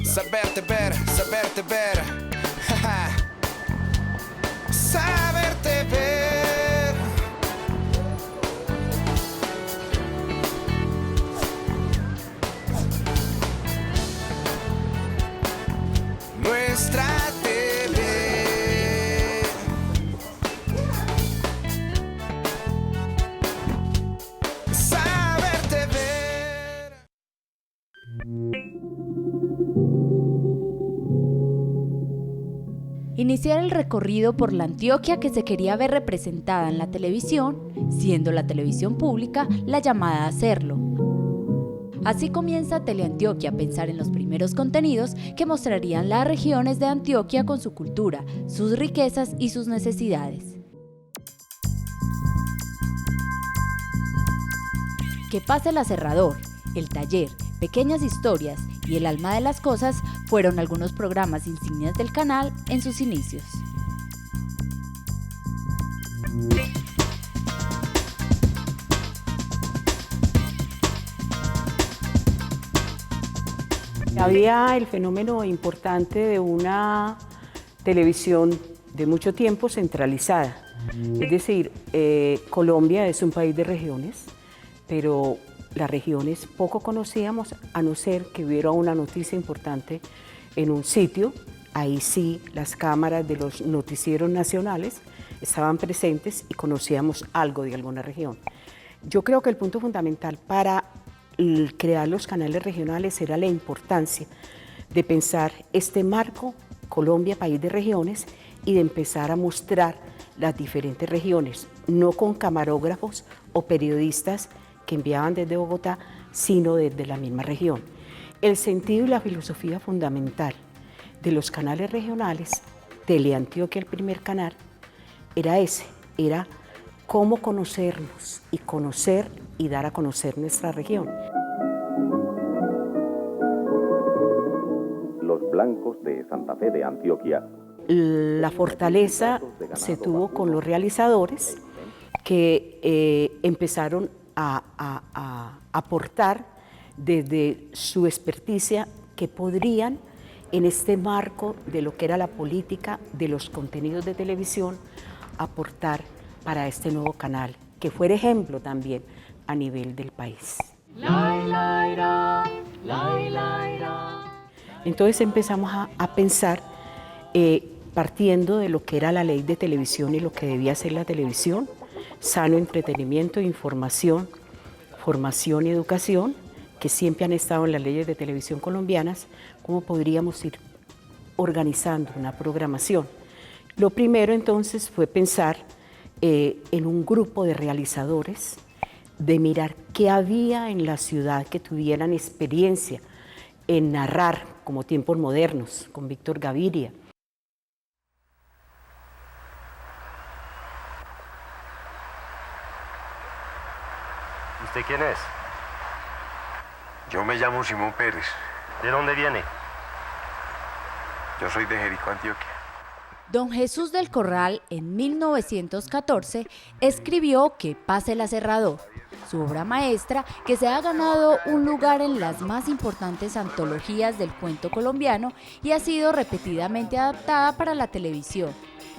Saberte ver, saberte ver. Saberte ver. Nuestra TV. Saberte ver. Iniciar el recorrido por la Antioquia que se quería ver representada en la televisión, siendo la televisión pública la llamada a hacerlo. Así comienza Teleantioquia a pensar en los primeros contenidos que mostrarían las regiones de Antioquia con su cultura, sus riquezas y sus necesidades. Que pase el aserrador, el taller, pequeñas historias y el alma de las cosas fueron algunos programas insignias del canal en sus inicios. Había el fenómeno importante de una televisión de mucho tiempo centralizada. Es decir, Colombia es un país de regiones, pero las regiones poco conocíamos, a no ser que hubiera una noticia importante en un sitio. Ahí sí, las cámaras de los noticieros nacionales estaban presentes y conocíamos algo de alguna región. Yo creo que el punto fundamental para crear los canales regionales era la importancia de pensar este marco, Colombia, país de regiones, y de empezar a mostrar las diferentes regiones, no con camarógrafos o periodistas que enviaban desde Bogotá, sino desde la misma región. El sentido y la filosofía fundamental de los canales regionales, Teleantioquia, el primer canal, era ese, era cómo conocernos y conocer y dar a conocer nuestra región. Los blancos de Santa Fe de Antioquia. La fortaleza se tuvo con los realizadores que empezaron a aportar desde su experticia que podrían, en este marco de lo que era la política de los contenidos de televisión, aportar para este nuevo canal, que fuera ejemplo también a nivel del país. Entonces empezamos a pensar, partiendo de lo que era la ley de televisión y lo que debía ser la televisión, sano entretenimiento, información, formación y educación, que siempre han estado en las leyes de televisión colombianas, cómo podríamos ir organizando una programación. Lo primero entonces fue pensar en un grupo de realizadores, de mirar qué había en la ciudad que tuvieran experiencia en narrar como tiempos modernos, con Víctor Gaviria. ¿Usted quién es? Yo me llamo Simón Pérez. ¿De dónde viene? Yo soy de Jericó, Antioquia. Don Jesús del Corral, en 1914, escribió Que pase el aserrador, su obra maestra que se ha ganado un lugar en las más importantes antologías del cuento colombiano y ha sido repetidamente adaptada para la televisión,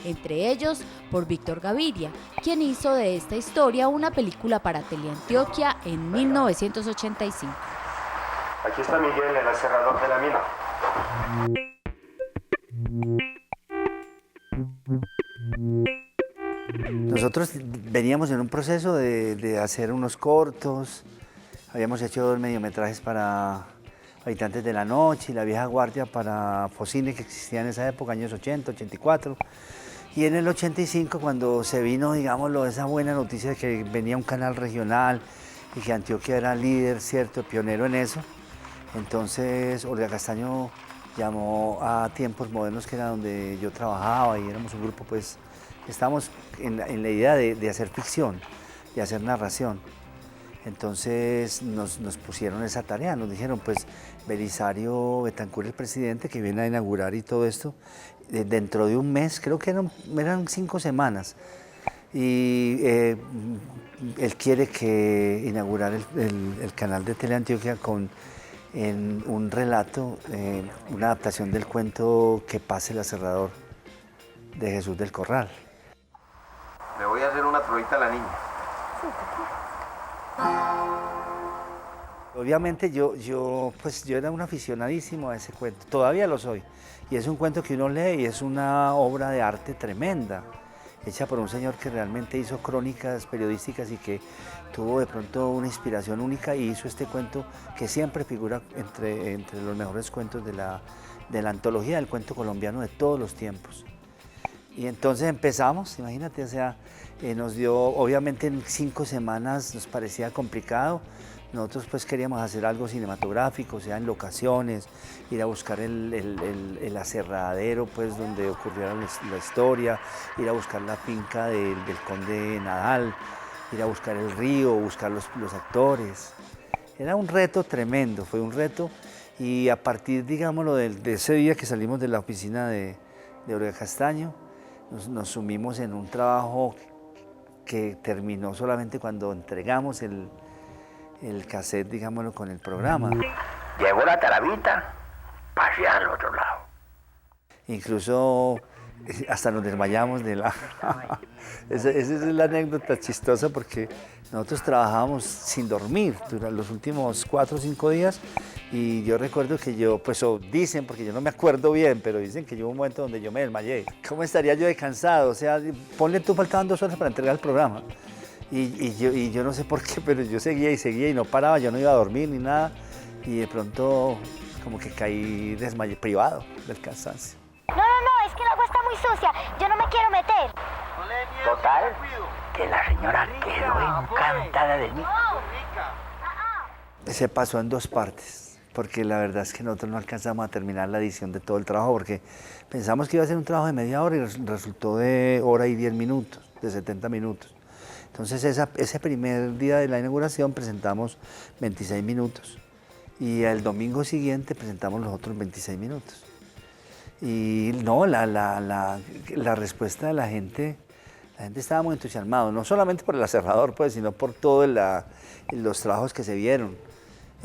entre ellos por Víctor Gaviria, quien hizo de esta historia una película para Teleantioquia en 1985. Aquí está Miguel, el aserrador de la mina. Nosotros veníamos en un proceso de hacer unos cortos, habíamos hecho 2 mediometrajes para Habitantes de la Noche y La Vieja Guardia para Focine, que existía en esa época, años 80, 84. Y en el 85, cuando se vino, digámoslo, esa buena noticia de que venía un canal regional y que Antioquia era líder, cierto, pionero en eso, entonces Olga Castaño llamó a Tiempos Modernos, que era donde yo trabajaba, y éramos un grupo, pues, estábamos en la idea de hacer ficción, de hacer narración. Entonces nos pusieron esa tarea, nos dijeron, pues, Belisario Betancur, el presidente, que viene a inaugurar y todo esto, dentro de un mes, creo que eran 5 semanas, y él quiere que inaugurar el canal de Teleantioquia con en un relato, una adaptación del cuento Que pase el aserrador de Jesús del Corral. Le voy a hacer una trolita a la niña. Obviamente yo era un aficionadísimo a ese cuento, todavía lo soy, y es un cuento que uno lee y es una obra de arte tremenda, hecha por un señor que realmente hizo crónicas periodísticas y que tuvo de pronto una inspiración única y hizo este cuento que siempre figura entre los mejores cuentos de la antología del cuento colombiano de todos los tiempos. Y entonces empezamos, imagínate, o sea, nos dio, obviamente en 5 semanas nos parecía complicado. Nosotros pues queríamos hacer algo cinematográfico, o sea, en locaciones, ir a buscar el aserradero pues donde ocurriera la historia, ir a buscar la finca del conde Nadal, ir a buscar el río, buscar los actores. Era un reto tremendo, fue un reto, y a partir, digámoslo, de ese día que salimos de la oficina de Orega Castaño, nos sumimos en un trabajo que terminó solamente cuando entregamos el cassette, digámoslo, con el programa. Llevo la tarabita, pasé al otro lado. Incluso hasta nos desmayamos de la... esa es la anécdota chistosa porque nosotros trabajábamos sin dormir durante los últimos 4 o 5 días y yo recuerdo que dicen, porque yo no me acuerdo bien, pero dicen que hubo un momento donde yo me desmayé. ¿Cómo estaría yo de cansado? O sea, ponle tú, faltaban 2 horas para entregar el programa. Y yo no sé por qué, pero yo seguía y no paraba, yo no iba a dormir ni nada. Y de pronto como que caí desmayé, privado del cansancio. No, es que el agua está muy sucia, yo no me quiero meter. Total, que la señora quedó encantada de mí. Se pasó en 2 partes, porque la verdad es que nosotros no alcanzamos a terminar la edición de todo el trabajo, porque pensamos que iba a ser un trabajo de media hora y resultó de 1 hora y 10 minutos, de 70 minutos. Entonces ese primer día de la inauguración presentamos 26 minutos y el domingo siguiente presentamos los otros 26 minutos. Y no, la respuesta de la gente estaba muy entusiasmada, no solamente por el aserrador, pues, sino por todos los trabajos que se vieron.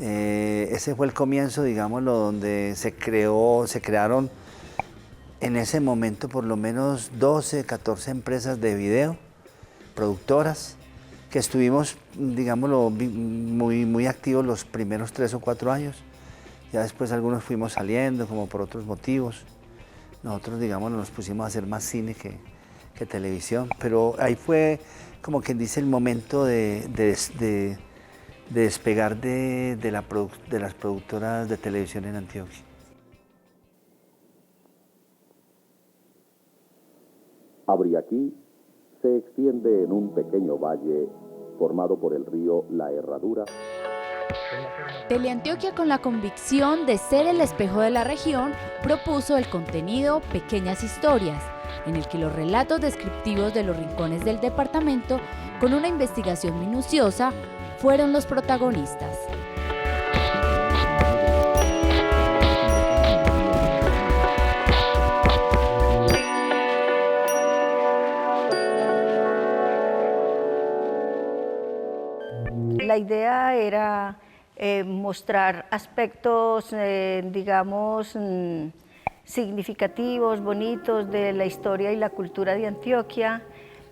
Ese fue el comienzo, digámoslo, donde se crearon en ese momento por lo menos 12, 14 empresas de video, productoras, que estuvimos, digámoslo, muy activos los primeros 3 o 4 años. Ya después algunos fuimos saliendo, como por otros motivos. Nosotros, digamos, nos pusimos a hacer más cine que televisión, pero ahí fue, como quien dice, el momento de despegar de las productoras de televisión en Antioquia. Abriaquí se extiende en un pequeño valle formado por el río La Herradura. Teleantioquia, con la convicción de ser el espejo de la región, propuso el contenido Pequeñas Historias, en el que los relatos descriptivos de los rincones del departamento, con una investigación minuciosa, fueron los protagonistas. La idea era mostrar aspectos, digamos, significativos, bonitos de la historia y la cultura de Antioquia,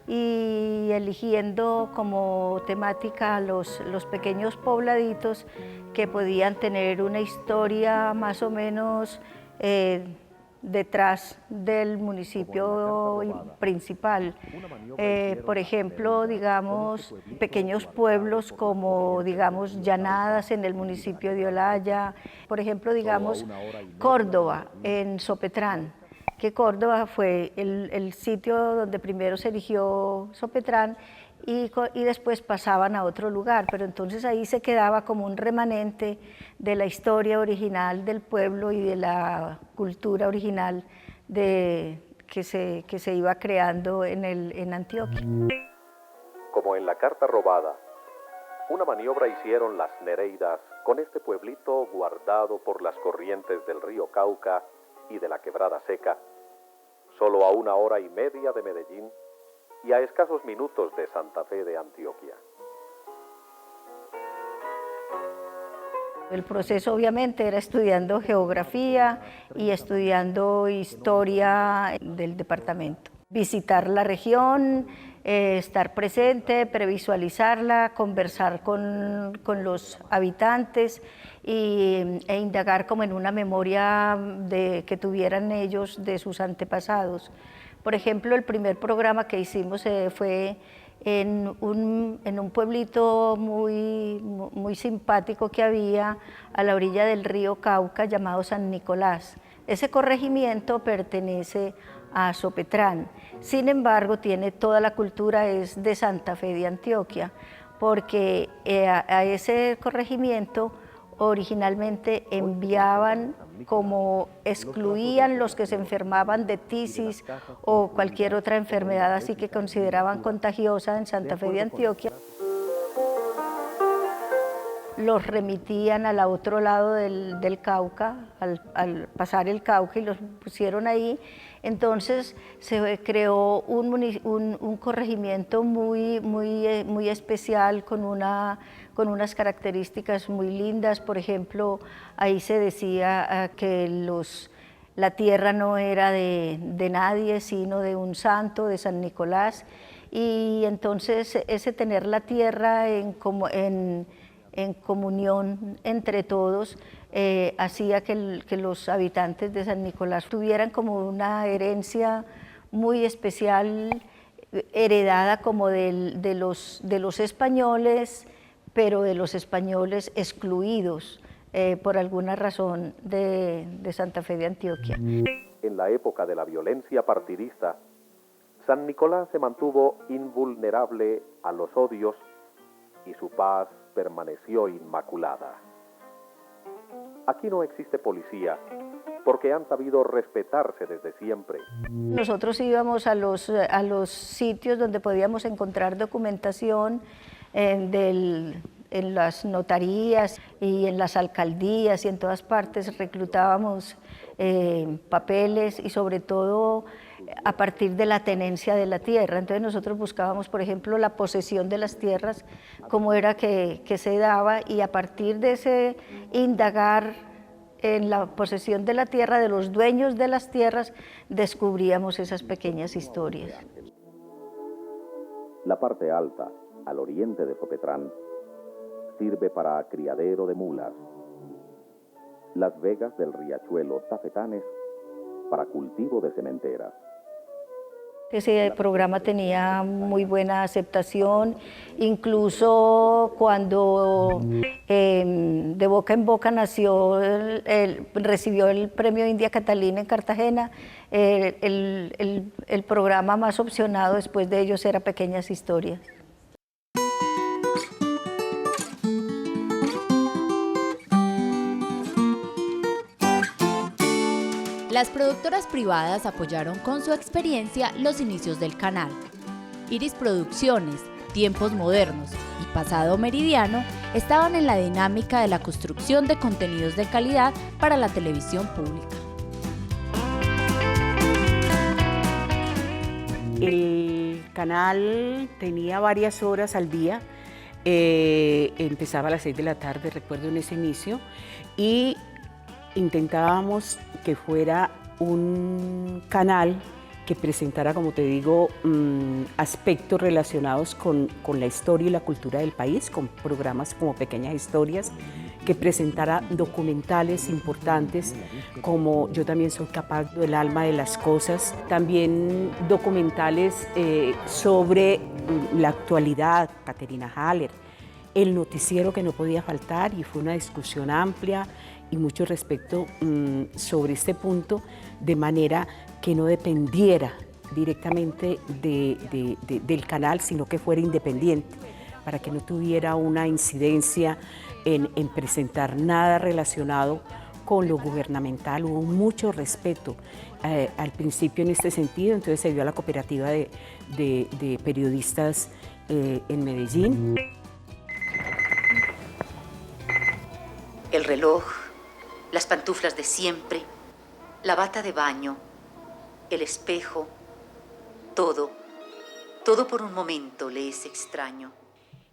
y eligiendo como temática los pequeños pobladitos que podían tener una historia más o menos detrás del municipio principal. Por ejemplo, digamos, pequeños pueblos como, digamos, Llanadas en el municipio de Olaya, por ejemplo, digamos, Córdoba en Sopetrán, que Córdoba fue el sitio donde primero se erigió Sopetrán y después pasaban a otro lugar, pero entonces ahí se quedaba como un remanente de la historia original del pueblo y de la cultura original que se iba creando en Antioquia. Como en la carta robada, una maniobra hicieron las Nereidas con este pueblito guardado por las corrientes del río Cauca y de la Quebrada Seca, solo a 1 hora y media de Medellín y a escasos minutos de Santa Fe de Antioquia. El proceso obviamente era estudiando geografía y estudiando historia del departamento. Visitar la región, estar presente, previsualizarla, conversar con los habitantes e indagar como en una memoria que tuvieran ellos de sus antepasados. Por ejemplo, el primer programa que hicimos fue en un pueblito muy simpático que había a la orilla del río Cauca llamado San Nicolás. Ese corregimiento pertenece a Sopetrán, sin embargo tiene toda la cultura es de Santa Fe de Antioquia, porque a ese corregimiento originalmente enviaban, como excluían los que se enfermaban de tisis o cualquier otra enfermedad así que consideraban contagiosa en Santa Fe de Antioquia, los remitían al otro lado del Cauca, al pasar el Cauca, y los pusieron ahí. Entonces se creó un corregimiento muy especial con unas características muy lindas. Por ejemplo, ahí se decía que la tierra no era de nadie, sino de un santo, de San Nicolás, y entonces ese tener la tierra en comunión entre todos, hacía que los habitantes de San Nicolás tuvieran como una herencia muy especial, heredada como de los españoles, pero de los españoles excluidos por alguna razón de Santa Fe de Antioquia. En la época de la violencia partidista, San Nicolás se mantuvo invulnerable a los odios y su paz permaneció inmaculada. Aquí no existe policía, porque han sabido respetarse desde siempre. Nosotros íbamos a los sitios donde podíamos encontrar documentación en las notarías y en las alcaldías y en todas partes reclutábamos papeles y sobre todo a partir de la tenencia de la tierra. Entonces nosotros buscábamos, por ejemplo, la posesión de las tierras, cómo era que se daba, y a partir de ese indagar en la posesión de la tierra, de los dueños de las tierras, descubríamos esas pequeñas historias. La parte alta, al oriente de Sopetrán, sirve para criadero de mulas. Las vegas del riachuelo Tafetanes para cultivo de sementeras. Ese programa tenía muy buena aceptación, incluso cuando de boca en boca recibió el premio India Catalina en Cartagena. El programa más opcionado después de ellos era Pequeñas Historias. Las productoras privadas apoyaron con su experiencia los inicios del canal. Iris Producciones, Tiempos Modernos y Pasado Meridiano estaban en la dinámica de la construcción de contenidos de calidad para la televisión pública. El canal tenía varias horas al día, empezaba a las 6 de la tarde, recuerdo en ese inicio, y intentábamos que fuera un canal que presentara, como te digo, aspectos relacionados con la historia y la cultura del país, con programas como Pequeñas Historias, que presentara documentales importantes como Yo también soy capaz del alma de las cosas, también documentales sobre la actualidad, Caterina Haller, el noticiero que no podía faltar, y fue una discusión amplia y mucho respeto sobre este punto, de manera que no dependiera directamente del canal, sino que fuera independiente, para que no tuviera una incidencia en presentar nada relacionado con lo gubernamental. Hubo mucho respeto al principio en este sentido, entonces se dio a la cooperativa de periodistas en Medellín. El reloj, las pantuflas de siempre, la bata de baño, el espejo, todo por un momento le es extraño.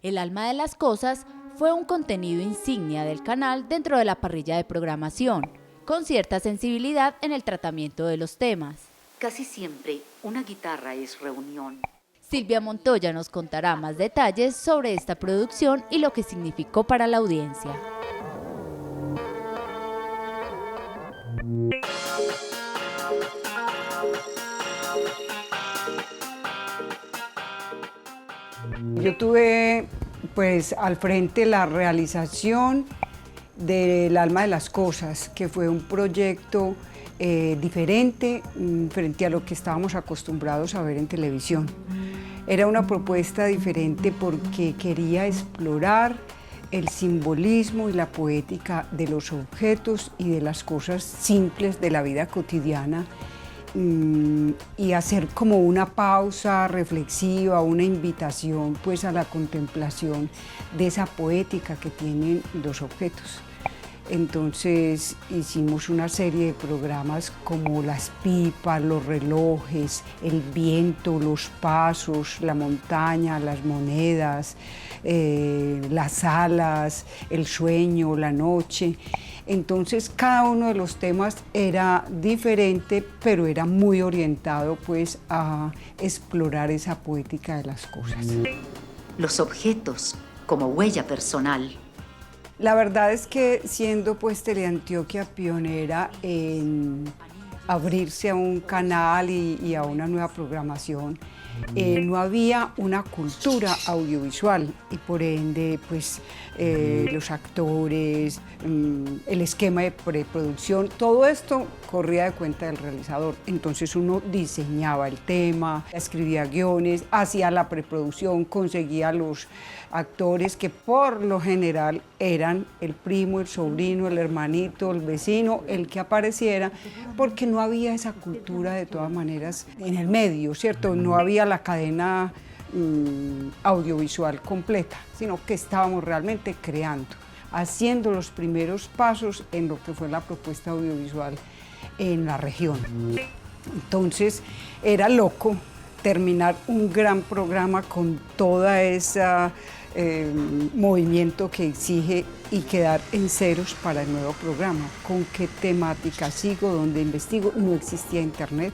El alma de las cosas fue un contenido insignia del canal dentro de la parrilla de programación, con cierta sensibilidad en el tratamiento de los temas. Casi siempre una guitarra es reunión. Silvia Montoya nos contará más detalles sobre esta producción y lo que significó para la audiencia. Yo tuve pues al frente la realización del Alma de las Cosas, que fue un proyecto diferente frente a lo que estábamos acostumbrados a ver en televisión. Era una propuesta diferente porque quería explorar el simbolismo y la poética de los objetos y de las cosas simples de la vida cotidiana, y hacer como una pausa reflexiva, una invitación pues a la contemplación de esa poética que tienen los objetos. Entonces hicimos una serie de programas como las pipas, los relojes, el viento, los pasos, la montaña, las monedas, las alas, el sueño, la noche. Entonces cada uno de los temas era diferente, pero era muy orientado pues a explorar esa poética de las cosas. Los objetos como huella personal. La verdad es que siendo pues Teleantioquia pionera en abrirse a un canal y a una nueva programación, no había una cultura audiovisual y por ende pues los actores, el esquema de preproducción, todo esto corría de cuenta del realizador. Entonces uno diseñaba el tema, escribía guiones, hacía la preproducción, conseguía los actores que por lo general eran el primo, el sobrino, el hermanito, el vecino, el que apareciera, porque no había esa cultura de todas maneras en el medio, ¿cierto? No había la cadena audiovisual completa, sino que estábamos realmente creando, haciendo los primeros pasos en lo que fue la propuesta audiovisual en la región. Entonces era loco terminar un gran programa con toda esa movimiento que exige y quedar en ceros para el nuevo programa. ¿Con qué temática sigo? ¿Dónde investigo? No existía internet.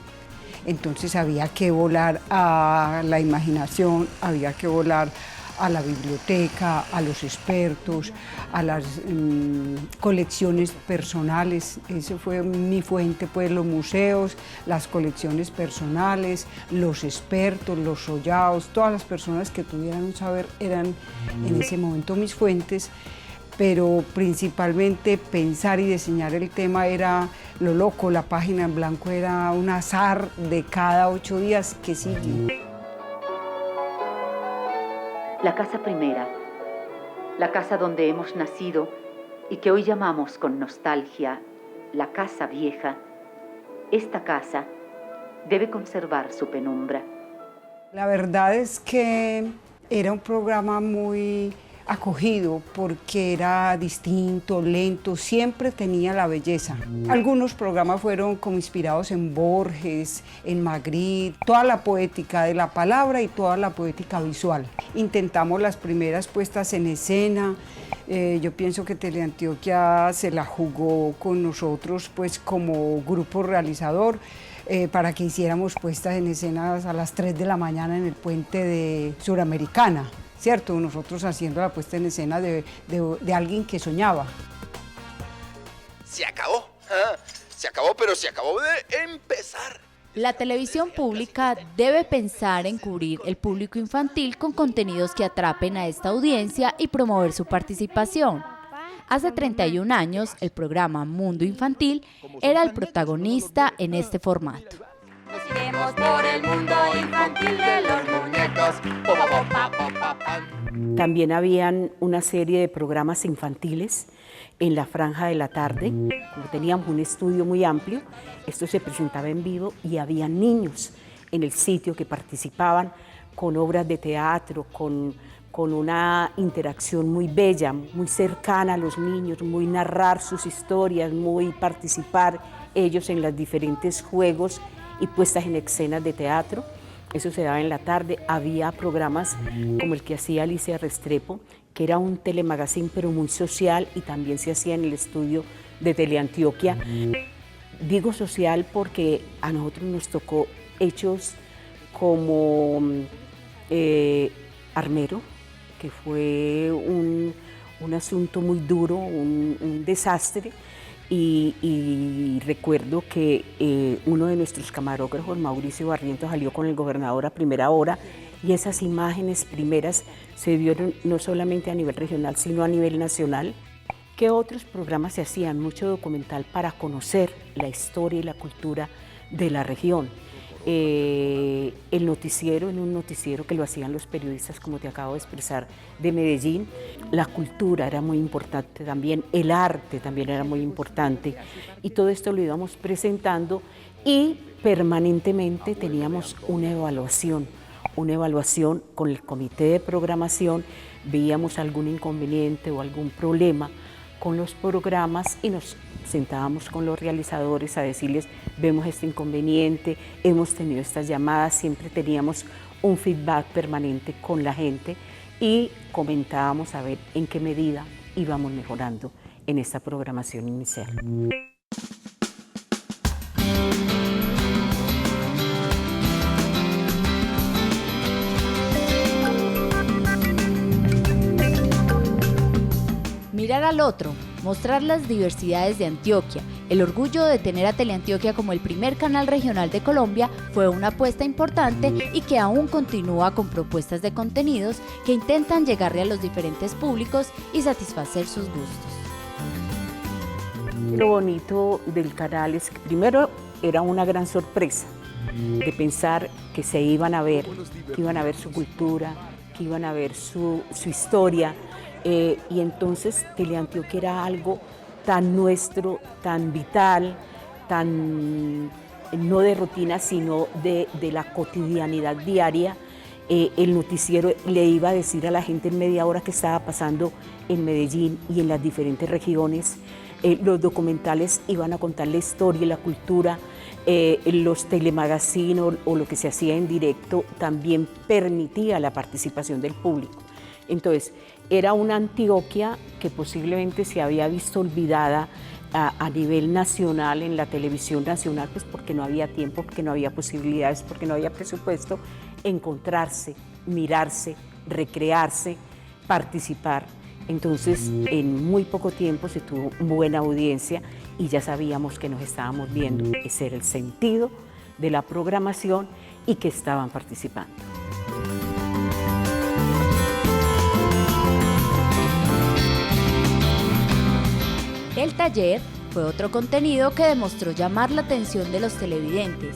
Entonces había que volar a la imaginación, había que volar a la biblioteca, a los expertos, a las colecciones personales. Esa fue mi fuente, pues los museos, las colecciones personales, los expertos, los sollados, todas las personas que tuvieran un saber eran en ese momento mis fuentes. Pero principalmente pensar y diseñar el tema era lo loco, la página en blanco era un azar de cada 8 días que sigue. La casa primera, la casa donde hemos nacido y que hoy llamamos con nostalgia la casa vieja, esta casa debe conservar su penumbra. La verdad es que era un programa muy acogido porque era distinto, lento, siempre tenía la belleza. Algunos programas fueron como inspirados en Borges, en Magritte, toda la poética de la palabra y toda la poética visual. Intentamos las primeras puestas en escena. Yo pienso que Teleantioquia se la jugó con nosotros pues como grupo realizador para que hiciéramos puestas en escenas a las 3 de la mañana en el puente de Suramericana. ¿Cierto? Nosotros haciendo la puesta en escena de alguien que soñaba. Se acabó, pero se acabó de empezar. La televisión pública debe pensar en cubrir el público infantil con contenidos que atrapen a esta audiencia y promover su participación. Hace 31 años, el programa Mundo Infantil era el protagonista en este formato. Nos iremos por el mundo infantil de los muñecos. También habían una serie de programas infantiles en la franja de la tarde. Como teníamos un estudio muy amplio, esto se presentaba en vivo y había niños en el sitio que participaban con obras de teatro, con una interacción muy bella, muy cercana a los niños, muy narrar sus historias, muy participar ellos en los diferentes juegos y puestas en escenas de teatro. Eso se daba en la tarde. Había programas como el que hacía Alicia Restrepo, que era un telemagazine pero muy social y también se hacía en el estudio de Teleantioquia. Digo social porque a nosotros nos tocó hechos como Armero, que fue un asunto muy duro, un desastre, y recuerdo que uno de nuestros camarógrafos, Mauricio Barrientos, salió con el gobernador a primera hora, y esas imágenes primeras se vieron no solamente a nivel regional, sino a nivel nacional. ¿Qué otros programas se hacían? Mucho documental para conocer la historia y la cultura de la región. El noticiero, en un noticiero que lo hacían los periodistas, como te acabo de expresar, de Medellín. La cultura era muy importante también, el arte también era muy importante, y todo esto lo íbamos presentando, y permanentemente teníamos una evaluación con el comité de programación. Veíamos algún inconveniente o algún problema con los programas y nos sentábamos con los realizadores a decirles: vemos este inconveniente, hemos tenido estas llamadas, siempre teníamos un feedback permanente con la gente y comentábamos a ver en qué medida íbamos mejorando en esta programación inicial. Mirar al otro, mostrar las diversidades de Antioquia, el orgullo de tener a Teleantioquia como el primer canal regional de Colombia fue una apuesta importante y que aún continúa con propuestas de contenidos que intentan llegarle a los diferentes públicos y satisfacer sus gustos. Lo bonito del canal es que primero era una gran sorpresa de pensar que se iban a ver, que iban a ver su cultura, que iban a ver su historia. Y entonces Teleantioquia era algo tan nuestro, tan vital, tan no de rutina, sino de la cotidianidad diaria. El noticiero le iba a decir a la gente en media hora qué estaba pasando en Medellín y en las diferentes regiones. Los documentales iban a contar la historia y la cultura. Los telemagazines o lo que se hacía en directo también permitía la participación del público. Entonces, era una Antioquia que posiblemente se había visto olvidada a nivel nacional, en la televisión nacional, pues porque no había tiempo, porque no había posibilidades, porque no había presupuesto. Encontrarse, mirarse, recrearse, participar. Entonces, en muy poco tiempo se tuvo buena audiencia y ya sabíamos que nos estábamos viendo. Ese era el sentido de la programación y que estaban participando. El taller fue otro contenido que demostró llamar la atención de los televidentes.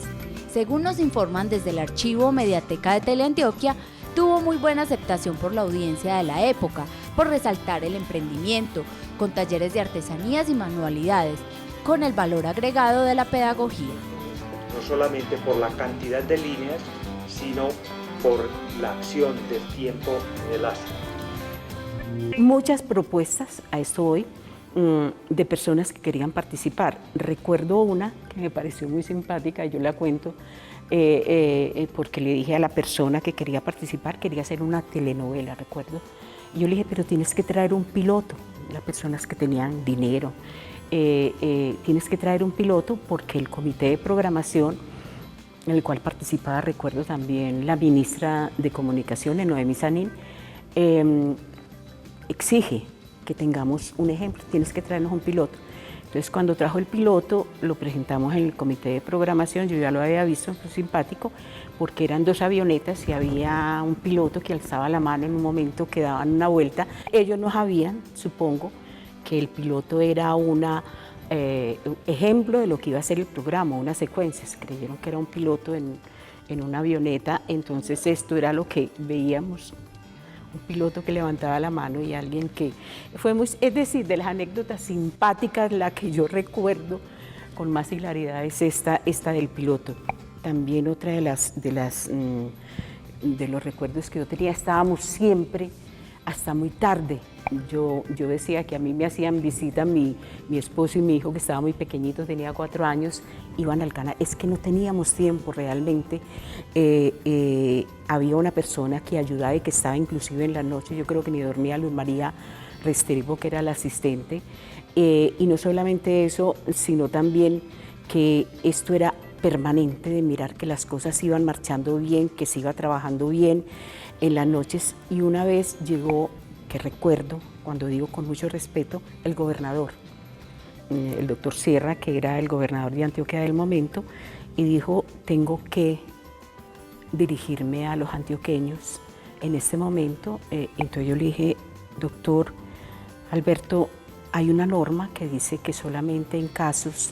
Según nos informan desde el archivo Mediateca de Teleantioquia, tuvo muy buena aceptación por la audiencia de la época, por resaltar el emprendimiento, con talleres de artesanías y manualidades, con el valor agregado de la pedagogía. No solamente por la cantidad de líneas, sino por la acción del tiempo en el astro. Muchas propuestas, a esto hoy, de personas que querían participar. Recuerdo una que me pareció muy simpática, yo la cuento, porque le dije a la persona que quería participar, quería hacer una telenovela, recuerdo. Y yo le dije, pero tienes que traer un piloto. Las personas que tenían dinero, tienes que traer un piloto porque el comité de programación, en el cual participaba, recuerdo también la ministra de Comunicaciones, Noemí Sanín, exige que tengamos un ejemplo, tienes que traernos un piloto. Entonces, cuando trajo el piloto, lo presentamos en el comité de programación. Yo ya lo había visto, fue simpático, porque eran dos avionetas y había un piloto que alzaba la mano en un momento que daban una vuelta. Ellos no sabían, supongo, que el piloto era un ejemplo de lo que iba a ser el programa, una secuencia. Se creyeron que era un piloto en una avioneta, entonces esto era lo que veíamos. Un piloto que levantaba la mano y alguien que fue muy, es decir, de las anécdotas simpáticas, la que yo recuerdo con más hilaridad es esta del piloto. También otra de los recuerdos que yo tenía, estábamos siempre hasta muy tarde yo decía que a mí me hacían visita mi esposo y mi hijo, que estaba muy pequeñito, tenía 4 años, iban al canal. Es que no teníamos tiempo realmente. Había una persona que ayudaba y que estaba inclusive en la noche, yo creo que ni dormía, Luz María Restrepo, que era la asistente. Y no solamente eso, sino también que esto era permanente, de mirar que las cosas iban marchando bien, que se iba trabajando bien en las noches. Y una vez llegó, que recuerdo, cuando digo con mucho respeto, el gobernador, el doctor Sierra, que era el gobernador de Antioquia del momento, y dijo: tengo que dirigirme a los antioqueños en este momento. Entonces yo le dije: doctor Alberto, hay una norma que dice que solamente en casos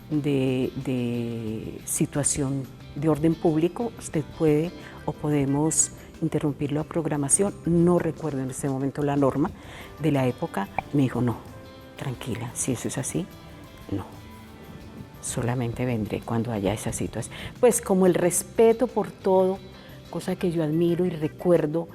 de situación de orden público usted puede o podemos interrumpir la programación. No recuerdo en este momento la norma de la época. Me dijo: no, tranquila, si eso es así, no, solamente vendré cuando haya esa situación. Pues como el respeto por todo, cosa que yo admiro y recuerdo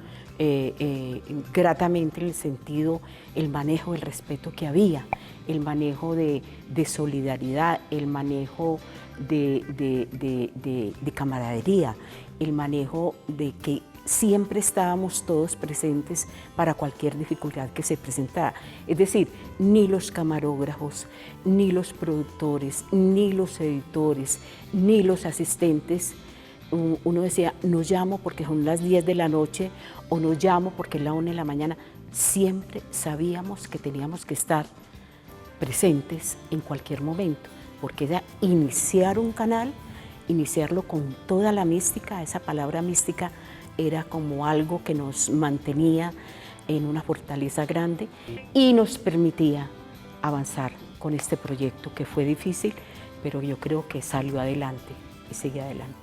gratamente, en el sentido, el manejo del respeto que había, el manejo de solidaridad, el manejo de camaradería, el manejo de que siempre estábamos todos presentes para cualquier dificultad que se presentara. Es decir, ni los camarógrafos, ni los productores, ni los editores, ni los asistentes, uno decía: no llamo porque son las 10 de la noche, o no llamo porque es la 1 de la mañana. Siempre sabíamos que teníamos que estar presentes en cualquier momento, porque era iniciar un canal, iniciarlo con toda la mística. Esa palabra mística era como algo que nos mantenía en una fortaleza grande y nos permitía avanzar con este proyecto, que fue difícil, pero yo creo que salió adelante y sigue adelante.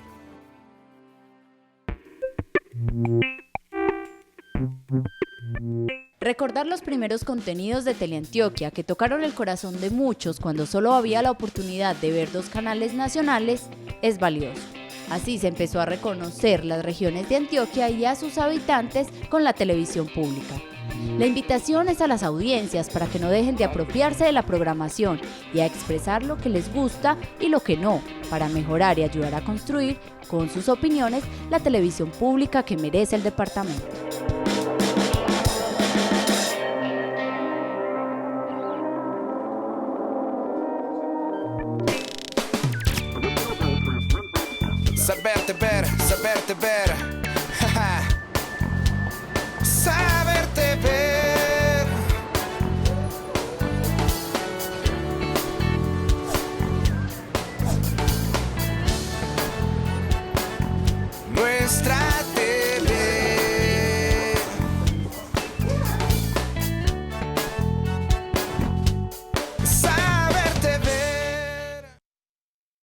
Recordar los primeros contenidos de Teleantioquia, que tocaron el corazón de muchos cuando solo había la oportunidad de ver 2 canales nacionales, es valioso. Así se empezó a reconocer las regiones de Antioquia y a sus habitantes con la televisión pública. La invitación es a las audiencias para que no dejen de apropiarse de la programación y a expresar lo que les gusta y lo que no, para mejorar y ayudar a construir, con sus opiniones, la televisión pública que merece el departamento. Saberte ver,